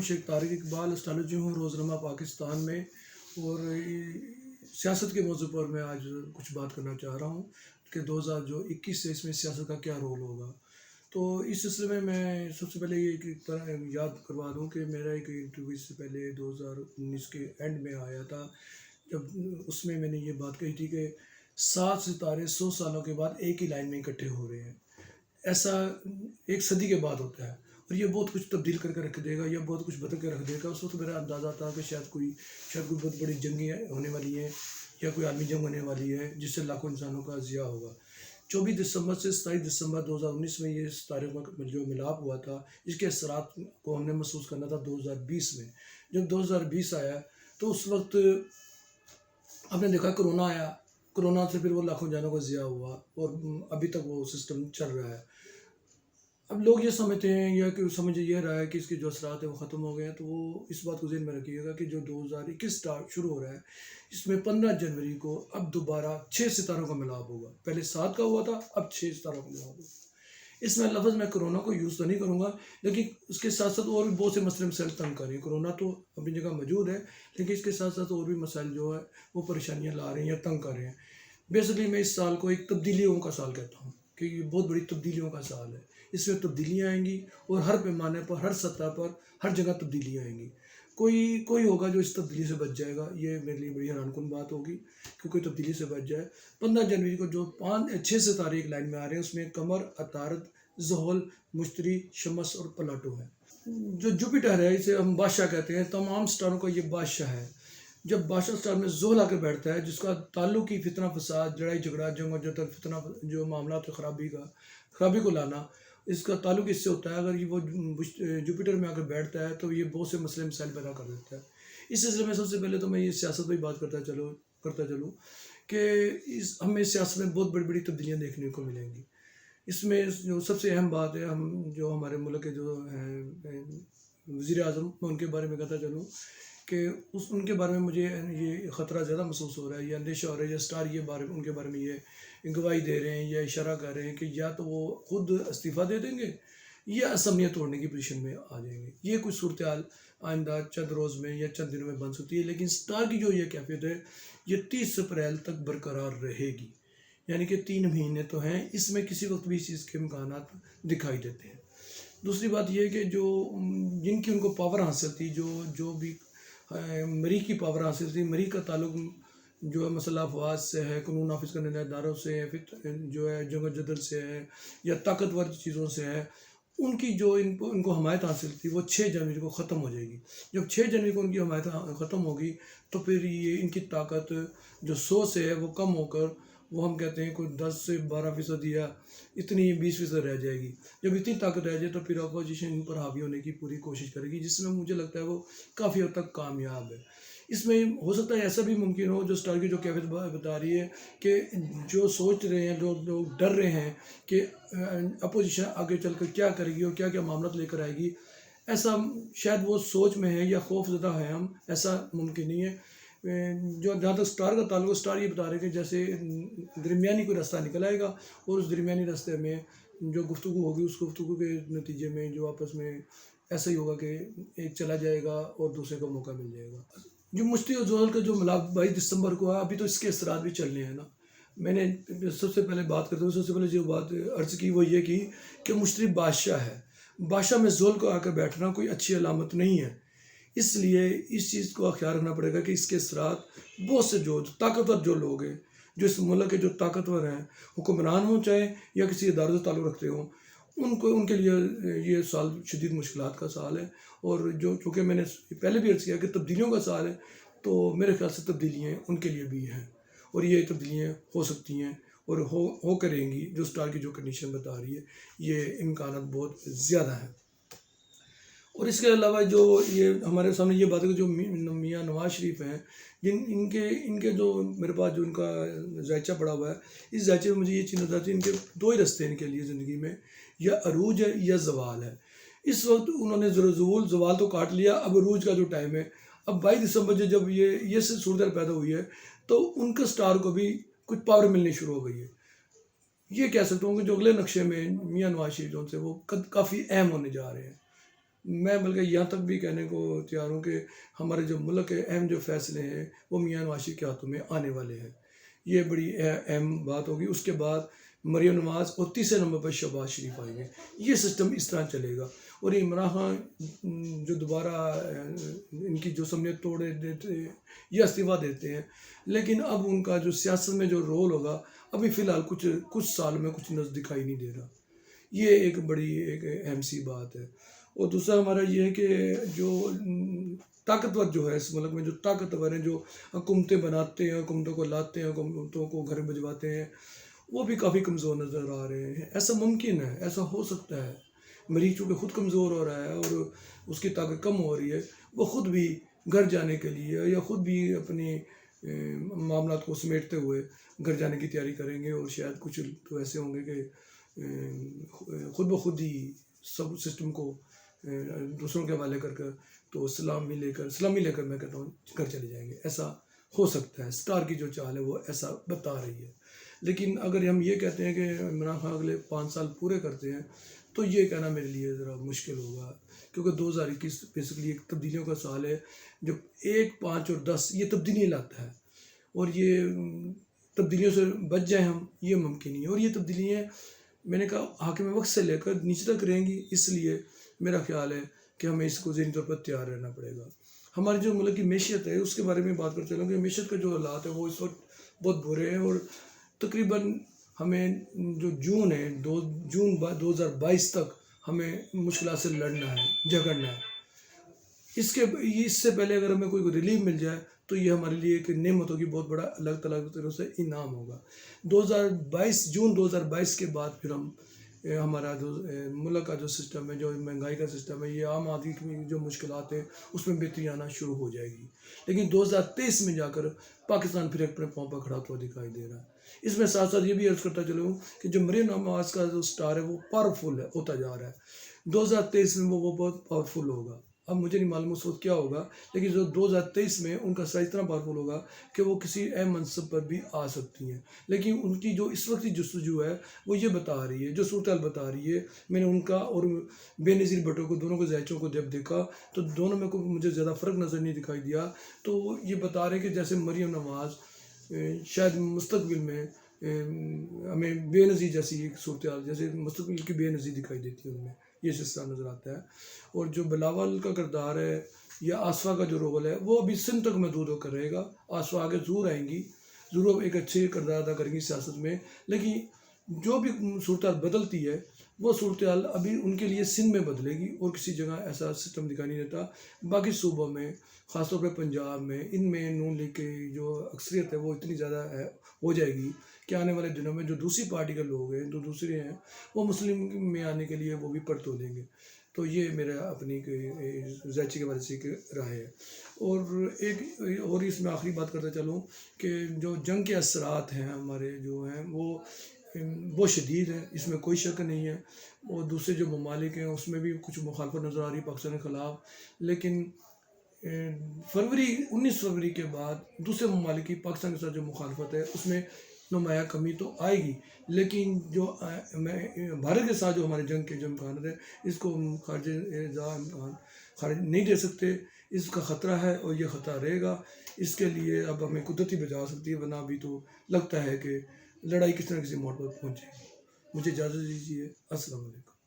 Sheikh Tariq Iqbal astrology हूँ रोज़नामा पाकिस्तान में। और सियासत के मौजू पर मैं आज कुछ बात करना चाह रहा हूँ कि 2021 से इसमें सियासत का क्या रोल होगा। तो इस सिलसिले में मैं सबसे पहले ये एक तरह याद करवा दूँ कि मेरा एक इंटरव्यू इससे पहले 2019 के एंड में आया था, जब उसमें मैंने ये बात कही थी कि 7 सितारे 100 सालों के बाद एक ही लाइन में इकट्ठे हो रहे हैं। ऐसा एक सदी के बाद होता है और ये बहुत कुछ तब्दील करके रख देगा या बहुत कुछ बदल के रख देगा। उस वक्त मेरा अंदाज़ा था कि शायद कोई बहुत बड़ी जंगें होने वाली हैं या कोई आलमी जंग होने वाली है जिससे लाखों इंसानों का ज़िया होगा। 24 दिसंबर से 27 दिसंबर 2019 में ये सितारे का जो मिलाप हुआ था, इसके असरात को हमने महसूस करना था 2020 में। जब 2020 आया तो उस वक्त आपने देखा कोरोना आया, कोरोना से फिर वो लाखों जानों का ज़िया हुआ और अभी तक वो सिस्टम चल रहा है। अब लोग ये समझते हैं या कि समझ ये रहा है कि इसके जो असरात है वो ख़त्म हो गए हैं, तो वो इस बात को ज़हन में रखिएगा कि जो 2021 स्टार्ट शुरू हो रहा है, इसमें 15 जनवरी को अब दोबारा 6 सितारों का मिलाप होगा। पहले 7 का हुआ था, अब 6 सितारों का मिलाप होगा। इसमें लफ्ज़ मैं कोरोना को यूज़ तो नहीं करूँगा, लेकिन उसके साथ साथ और भी बहुत से मसले मसाइल तंग कर रहे हैं। कोरोना तो अपनी जगह मौजूद है, लेकिन इसके साथ साथ और भी मसाइल जो है वो परेशानियाँ ला रहे हैं या तंग कर रहे हैं। बेसिकली मैं इस साल को एक तब्दीलियों का साल कहता हूँ कि ये बहुत बड़ी तब्दीलियों का साल है। इसमें तब्दीलियाँ आएंगी और हर पैमाने पर, हर सतह पर, हर जगह तब्दीलियाँ आएंगी। कोई कोई होगा जो इस तब्दीली से बच जाएगा, ये मेरे लिए बड़ी हैरानकुन बात होगी कि कोई तब्दीली से बच जाए। 15 जनवरी को जो 6 सितारे एक लाइन में आ रहे हैं, उसमें कमर, अतारद, ज़ोहल, मुश्तरी, शमस और प्लाटो है। जो जुपिटर है, इसे हम बादशाह कहते हैं, तमाम स्टारों का ये बादशाह है। जब बादशाह स्टार में ज़ोहल आकर बैठता है, जिसका ताल्लुक ही फितना फसाद, लड़ाई झगड़ा, जंग और जतर, फितना जो मामला तो खराबी को लाना, इसका ताल्लुक इससे होता है। अगर ये वो जुपिटर में आकर बैठता है तो ये बहुत से मसले मसाइल पैदा कर देता है। इस सिलसिले में सबसे पहले तो मैं ये सियासत पर ही बात करता चलूँ कि हमें सियासत में बहुत बड़ी बड़ी तब्दीलियाँ देखने को मिलेंगी। इसमें जो सबसे अहम बात है, हम जो हमारे मुल्क के जो हैं वज़ीर आज़म, मैं उनके बारे में कहता चलूँ कि उनके बारे में मुझे ये ख़तरा ज़्यादा महसूस हो रहा है, या अंदेशा हो रहा है, या स्टार उनके बारे में ये गवाही दे रहे हैं या इशारा कर रहे हैं कि या तो वो खुद इस्तीफ़ा दे देंगे या असमियत तोड़ने की पोजीशन में आ जाएंगे। ये कुछ सूरत हाल आइंदा चंद रोज़ में या चंद दिनों में बन सकती है, लेकिन स्टार की जो ये कैफियत है, ये 30 अप्रैल तक बरकरार रहेगी। यानी कि 3 महीने तो हैं, इसमें किसी वक्त भी इस चीज़ के इम्कानात दिखाई देते हैं। दूसरी बात यह है कि जो जिनकी उनको पावर हासिल थी, जो भी मरी की पावर हासिल थी, मरी का ताल्लुक जो है मसला अफवाज से है, कानून नाफिज करने वाले इदारों से है, फिर जो है जंग जदल से है या ताकतवर चीज़ों से है, उनकी जो इनको हमायत हासिल थी वो 6 जनवरी को ख़त्म हो जाएगी। जब 6 जनवरी को उनकी हमायत ख़त्म होगी तो फिर ये इनकी ताकत जो 100 से है वो कम होकर, वो हम कहते हैं कोई 10 से 12% या इतनी 20% रह जाएगी। जब इतनी ताकत रह जाए तो फिर अपोजिशन इन पर हावी होने की पूरी कोशिश करेगी, जिसमें मुझे लगता है वो काफ़ी हद तक कामयाब है। इसमें हो सकता है ऐसा भी मुमकिन हो, जो स्टार की जो कैफियत बता रही है कि जो सोच रहे हैं, जो लोग डर रहे हैं कि अपोजिशन आगे चलकर क्या करेगी और क्या क्या मामला लेकर आएगी, ऐसा शायद वो सोच में है या खौफ ज़्यादा है हम, ऐसा मुमकिन नहीं है। जो जहाँ तक स्टार का ताल्लुक, स्टार ये बता रहे हैं कि जैसे दरमियानी कोई रास्ता निकल आएगा और उस दरमियानी रास्ते में जो गुफ्तगू होगी, उस गुफ्तगू के नतीजे में जो आपस में ऐसा ही होगा कि एक चला जाएगा और दूसरे को मौका मिल जाएगा। जो मुश्ती और ज़ोहल का जो मिलाप 22 दिसंबर को है, अभी तो इसके असरात भी चलने हैं ना। मैंने सबसे पहले बात करता हूँ, सबसे पहले जो बात अर्ज़ की वो ये की कि मुश्तरी बादशाह है, बादशाह में ज़ोहल को आकर बैठना कोई अच्छी अलामत नहीं है। इसलिए इस चीज़ को ख्याल रखना पड़ेगा कि इसके असरात बहुत से जो ताकतवर जो लोग हैं, जो इस मुल्क के जो ताकतवर हैं, हुक्मरान हों चाहे या किसी इदारे से ताल्लुक़ रखते हों, उनके लिए ये साल शदीद मुश्किलात का साल है। और जो चूँकि मैंने पहले भी अर्ज़ किया कि तब्दीलियों का साल है, तो मेरे ख्याल से तब्दीलियाँ उनके लिए भी हैं और ये तब्दीलियाँ हो सकती हैं और हो करेंगी। जो स्टार की जो कंडीशन बता रही है, ये इम्कानात बहुत ज़्यादा हैं। और इसके अलावा जो ये हमारे सामने ये बात है कि जो मियाँ नवाज़ शरीफ हैं, इनके जो मेरे पास जो इनका ज़ायचा पड़ा हुआ है, इस ज़ायचे में मुझे ये चीज़ नज़र आती है, इनके 2 ही रास्ते हैं इनके लिए ज़िंदगी में, या अरूज है या ज़वाल है। इस वक्त उन्होंने ज़वाल तो काट लिया, अब अरूज का जो टाइम है। अब 22 दिसंबर से जब ये सूरत पैदा हुई है, तो उनके स्टार को भी कुछ पावर मिलनी शुरू हो गई है। ये कह सकता हूँ कि जो अगले नक्शे में मियाँ नवाज़ शरीफ जो से वो काफ़ी अहम होने जा रहे हैं। میں بلکہ یہاں تک بھی کہنے کو تیار ہوں کہ ہمارے جو ملک کے اہم جو فیصلے ہیں وہ میاں نواز شریف کے ہاتھوں میں آنے والے ہیں. یہ بڑی اہم بات ہوگی. اس کے بعد مریم نواز اور تیسرے نمبر پر شہباز شریف آئیں گے. یہ سسٹم اس طرح چلے گا. اور عمران خان جو دوبارہ ان کی جو سمیت توڑ دیتے ہیں یا استعفیٰ دیتے ہیں، لیکن اب ان کا جو سیاست میں جو رول ہوگا ابھی فی الحال کچھ سال میں کچھ نظر دکھائی نہیں دے رہا. یہ ایک بڑی ایک اہم سی بات ہے. اور دوسرا ہمارا یہ ہے کہ جو طاقتور جو ہے اس ملک میں، جو طاقتور ہیں، جو حکومتیں بناتے ہیں، حکومتوں کو لاتے ہیں، حکومتوں کو گھر بھجواتے ہیں، وہ بھی کافی کمزور نظر آ رہے ہیں. ایسا ممکن ہے، ایسا ہو سکتا ہے. مریض چونکہ خود کمزور ہو رہا ہے اور اس کی طاقت کم ہو رہی ہے، وہ خود بھی گھر جانے کے لیے یا خود بھی اپنی معاملات کو سمیٹتے ہوئے گھر جانے کی تیاری کریں گے. اور شاید کچھ تو ایسے ہوں گے کہ خود بخود ہی سب سسٹم کو دوسروں کے حوالے کر تو سلامی لے کر میں کہتا ہوں گھر چلے جائیں گے. ایسا ہو سکتا ہے. سٹار کی جو چال ہے وہ ایسا بتا رہی ہے. لیکن اگر ہم یہ کہتے ہیں کہ عمران خان اگلے 5 سال پورے کرتے ہیں تو یہ کہنا میرے لیے ذرا مشکل ہوگا، کیونکہ 2021 بیسکلی ایک تبدیلیوں کا سال ہے. جب 1، 5 اور 10 یہ تبدیلی لاتا ہے، اور یہ تبدیلیوں سے بچ جائیں ہم، یہ ممکن نہیں ہے. اور یہ تبدیلیاں میں نے کہا حاکم وقت سے لے کر نیچے تک رہیں گی. اس لیے میرا خیال ہے کہ ہمیں اس کو ذہنی طور پر تیار رہنا پڑے گا. ہماری جو ملک کی معیشت ہے اس کے بارے میں بات کرتے چلوں کہ معیشت کا جو حالات ہے وہ اس وقت بہت برے ہیں. اور تقریباً ہمیں جو جون ہے، جون 2022 تک ہمیں مشکلات سے لڑنا ہے، جھگڑنا ہے. اس سے پہلے اگر ہمیں کوئی ریلیف مل جائے تو یہ ہمارے لیے ایک نعمت ہوگی، بہت بڑا اللہ تعالیٰ کی طرف سے انعام ہوگا. جون 2022 کے بعد پھر ہم ہمارا جو ملک کا جو سسٹم ہے، جو مہنگائی کا سسٹم ہے، یہ عام آدمی کی جو مشکلات ہیں اس میں بہتری آنا شروع ہو جائے گی. لیکن 2023 میں جا کر پاکستان پھر اپنے پاؤں پر کھڑا ہوا دکھائی دے رہا ہے. اس میں ساتھ ساتھ یہ بھی عرض کرتا چلوں کہ جو مریم نواز کا جو سٹار ہے وہ پاورفل ہوتا جا رہا ہے. 2023 میں وہ بہت پاورفل ہوگا. اب مجھے نہیں معلوم اس وقت کیا ہوگا، لیکن جو 2023 میں ان کا سائز اتنا پاورفل ہوگا کہ وہ کسی اہم منصب پر بھی آ سکتی ہیں. لیکن ان کی جو اس وقت کی جستجو ہے وہ یہ بتا رہی ہے، جو صورتحال بتا رہی ہے. میں نے ان کا اور بے نظیر بھٹو کو، دونوں کو ذائچوں کو جب دیکھا تو دونوں میں کو مجھے زیادہ فرق نظر نہیں دکھائی دیا. تو وہ یہ بتا رہے ہیں کہ جیسے مریم نواز شاید مستقبل میں ہمیں بے نظیر جیسی ایک صورتحال، جیسے مستقبل کی بے نظیر دکھائی دیتی ہے، ان میں یہ سلسلہ نظر آتا ہے. اور جو بلاول کا کردار ہے یا آصفہ کا جو رول ہے وہ ابھی سندھ تک محدود ہو کر رہے گا. آصفہ آگے ضرور آئیں گی، ضرور ایک اچھے کردار ادا کریں گی سیاست میں. لیکن جو بھی صورتحال بدلتی ہے وہ صورتحال ابھی ان کے لیے سندھ میں بدلے گی، اور کسی جگہ ایسا سسٹم دکھائی نہیں دیتا. باقی صوبوں میں، خاص طور پہ پنجاب میں، ان میں نون لیگ کی جو اکثریت ہے وہ اتنی زیادہ ہو جائے گی کہ آنے والے دنوں میں جو دوسری پارٹی کے لوگ ہیں، جو دوسرے ہیں، وہ مسلم میں آنے کے لیے وہ بھی پرتو لیں گے. تو یہ میرا اپنی ذائچے کے بارے سے ایک رائے ہے. اور اس میں آخری بات کرتا چلوں کہ جو جنگ کے اثرات ہیں ہمارے جو ہیں وہ شدید ہیں، اس میں کوئی شک نہیں ہے. اور دوسرے جو ممالک ہیں اس میں بھی کچھ مخالفت نظر آ رہی ہے پاکستان کے خلاف. لیکن 19 فروری کے بعد دوسرے ممالک کی پاکستان کے ساتھ جو مخالفت ہے اس میں نمایاں کمی تو آئے گی. لیکن جو بھارت کے ساتھ جو ہمارے جنگ کے جو امکانات ہیں اس کو خارج نہیں دے سکتے. اس کا خطرہ ہے اور یہ خطرہ رہے گا. اس کے لیے اب ہمیں قدرت ہی بچا سکتی ہے، ورنہ ابھی تو لگتا ہے کہ لڑائی کس طرح کسی موڑ پر پہنچے گی. مجھے اجازت دیجیے. السلام علیکم.